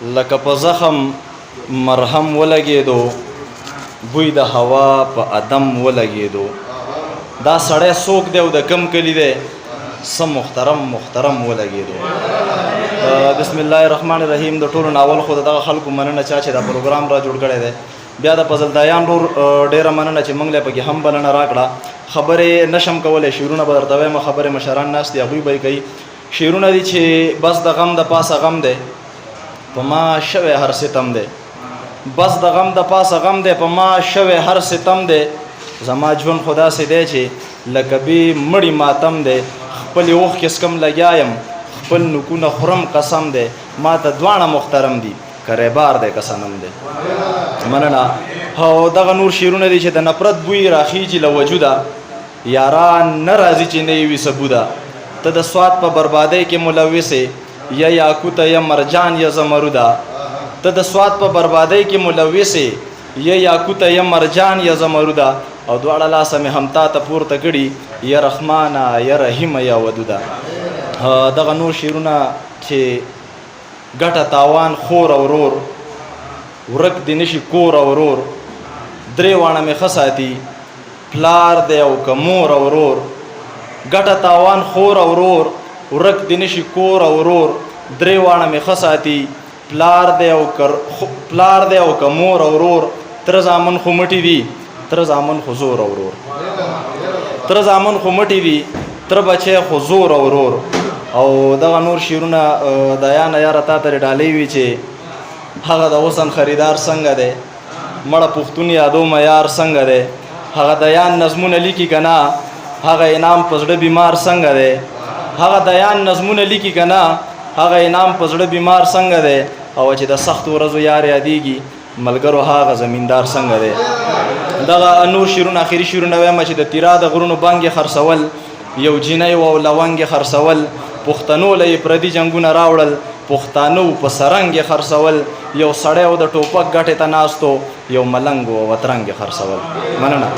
لکه په زخم مرهم ولګېدو، بوی د هوا په ادم ولګېدو. دا سړی څوک دی او د کم کلی دی؟ څه محترم ولګېدو. بسم الله الرحمن الرحیم. د ټولو ناول خو دغه خلکو مننه چا چې دا پروګرام را جوړ کړی دی. بیا د فضلدایان ډور ډیره مننه چې موږ له پکې هم بلنه راکړه. خبرې نشم کولی، شعرونه به درته وایم، خبرې مشران ناست دي هغوی به یې کوي. شعرونه دي چې بس د غم د پاسه غم دی، په ما شوی هر ستم دی. بس د غم د پاسه غم دی، په ما شوی هر ستم دی. زما ژوند خو داسې دی چې لکه بې مړي ماتم دی. خپلې اوښکې سکم لګیا یم، خپل نکونه خورم قسم دی. ما ته دواړه محترم دي، کری بار دی که صنم دی. مننه. او دغه نور شعرونه دي چې د نفرت بوی راخیږي له وجوده، یاران نه راځي چې نه یې وي ثبوده. ته د سواد په بربادۍ کې ملوثې، یا یاقوته یا مرجان یا زمروده. ته د سواد په بربادۍ کې ملوثې، یا یاقوته یا مرجان یا زمروده. او دواړه لاسه مې هم تا ته پورته کړي، یا رحمانه یا رحیمه یا ودوده. دغه نور شعرونه چې ګټه تاوان خور او ورور، ورک دې نشي کور او ورور. درې واړه مې ښه ساتي، پلار دی او که مور او ورور. ګټه تاوان خور او ورور، ورک دې نشي کور او ورور. درې واړه مې ښه ساتي، پلار دی او که مور او ورور. تر زامن خو مټي دي، تر زامن خو زور او ورور. تر زامن خو مټي دي، تر بچی خو زور او ورور. او دغه نور شعرونه د یا نه یاره تا ته ډالۍ وي چې هغه د حسن خریدار څنګه دی، مړه پښتون یادو معیار څنګه دی. هغه د یان نظمونه لیکي که نه، هغه انعام په زړه بیمار څنګه دی. هغه د یان نظمونه لیکي که نه، هغه انعام په زړه بیمار څنګه دی. او چې د سختو ورځو یار یادېږي، ملګرو هغه زمیندار څنګه دی. دغه نور شعرونه آخري شعرونه وایم چې د تیرا د غرونو بانګې خرڅول، یو جینۍ و او لونګې خرڅول. پښتنو له یې پردي جنګونه راوړل، پښتانه په سرنګ یې خرڅول. یو سړی و د ټوپک ګټې ته ناست و، یو ملنګ و وترنګ یې خرڅول. مننه.